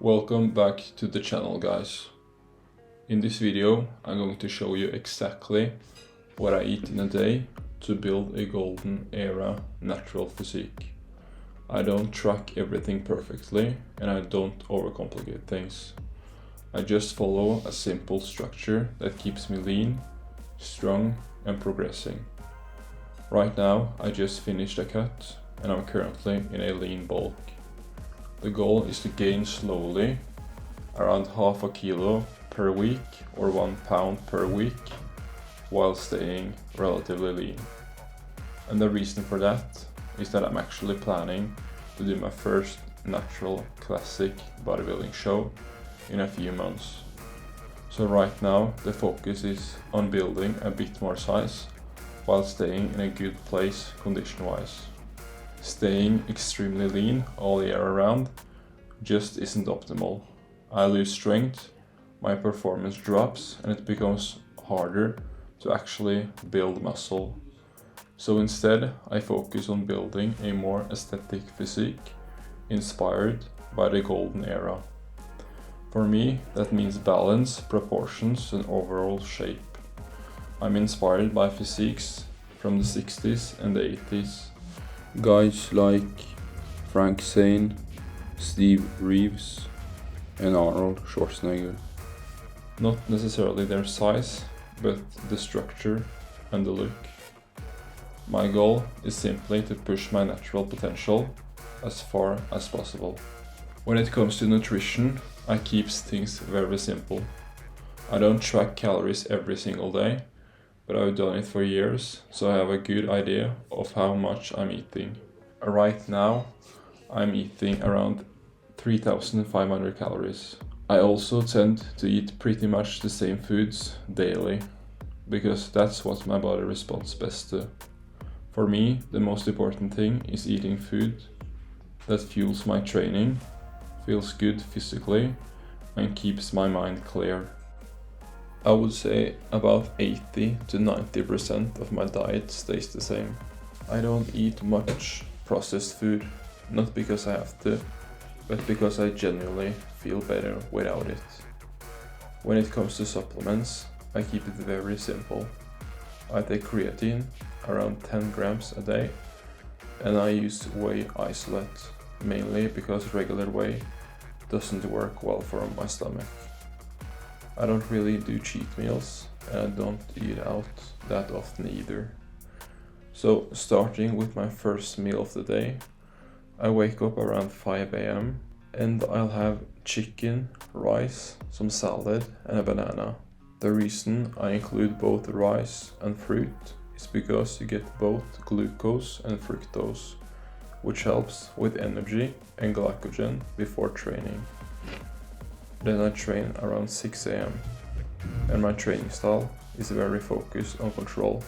Welcome back to the channel, guys. In this video I'm going to show you exactly what I eat in a day to build a golden era natural physique. I don't track everything perfectly and I don't overcomplicate things. I just follow a simple structure that keeps me lean, strong and progressing. Right now I just finished a cut and I'm currently in a lean bulk. The goal is to gain slowly, around half a kilo per week or 1 pound per week, while staying relatively lean. And the reason for that is that I'm actually planning to do my first natural classic bodybuilding show in a few months. So right now the focus is on building a bit more size while staying in a good place condition-wise. Staying extremely lean all year around just isn't optimal. I lose strength, my performance drops, and it becomes harder to actually build muscle. So instead, I focus on building a more aesthetic physique inspired by the golden era. For me, that means balance, proportions, and overall shape. I'm inspired by physiques from the 60s and the 80s. Guys like Frank Zane, Steve Reeves and Arnold Schwarzenegger. Not necessarily their size, but the structure and the look. My goal is simply to push my natural potential as far as possible. When it comes to nutrition, I keep things very simple. I don't track calories every single day, but I've done it for years, so I have a good idea of how much I'm eating. Right now, I'm eating around 3,500 calories. I also tend to eat pretty much the same foods daily, because that's what my body responds best to. For me, the most important thing is eating food that fuels my training, feels good physically, and keeps my mind clear. I would say about 80 to 90% of my diet stays the same. I don't eat much processed food, not because I have to, but because I genuinely feel better without it. When it comes to supplements, I keep it very simple. I take creatine, around 10 grams a day, and I use whey isolate, mainly because regular whey doesn't work well for my stomach. I don't really do cheat meals, and I don't eat out that often either. So starting with my first meal of the day, I wake up around 5 a.m. and I'll have chicken, rice, some salad and a banana. The reason I include both rice and fruit is because you get both glucose and fructose, which helps with energy and glycogen before training. Then I train around 6 a.m. and my training style is very focused on control.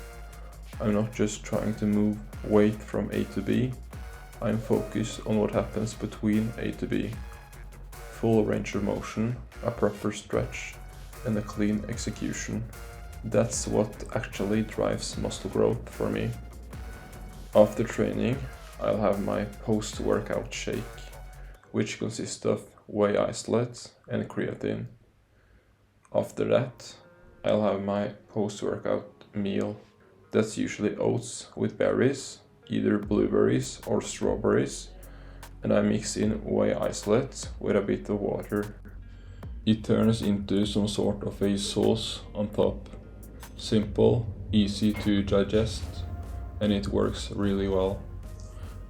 I'm not just trying to move weight from A to B, I'm focused on what happens between A to B. Full range of motion, a proper stretch, and a clean execution. That's what actually drives muscle growth for me. After training, I'll have my post-workout shake, which consists of whey isolate and creatine. After that, I'll have my post-workout meal. That's usually oats with berries, either blueberries or strawberries, and I mix in whey isolate with a bit of water. It turns into some sort of a sauce on top. Simple, easy to digest, and it works really well.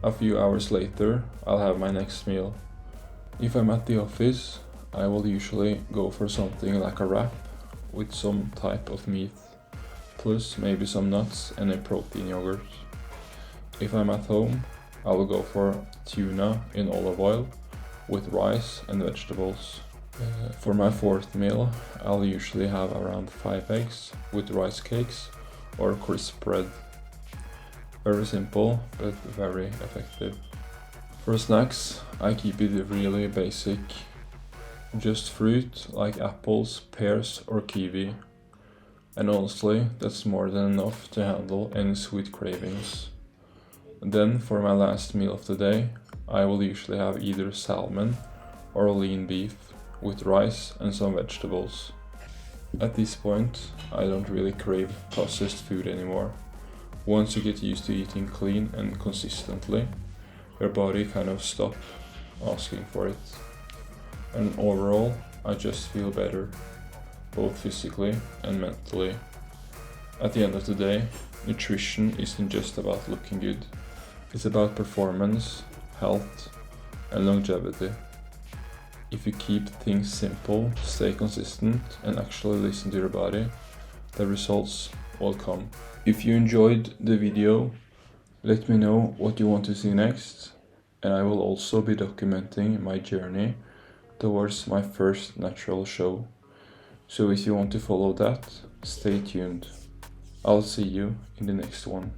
A few hours later, I'll have my next meal. If I'm at the office, I will usually go for something like a wrap with some type of meat, plus maybe some nuts and a protein yogurt. If I'm at home, I will go for tuna in olive oil with rice and vegetables. For my fourth meal, I'll usually have around 5 eggs with rice cakes or crisp bread. Very simple, but very effective. For snacks, I keep it really basic. Just fruit like apples, pears or kiwi. And honestly, that's more than enough to handle any sweet cravings. Then for my last meal of the day, I will usually have either salmon or lean beef with rice and some vegetables. At this point, I don't really crave processed food anymore. Once you get used to eating clean and consistently, your body kind of stops asking for it. And overall, I just feel better, both physically and mentally. At the end of the day, nutrition isn't just about looking good. It's about performance, health, and longevity. If you keep things simple, stay consistent, and actually listen to your body, the results will come. If you enjoyed the video, let me know what you want to see next, and I will also be documenting my journey towards my first natural show. So if you want to follow that, stay tuned. I'll see you in the next one.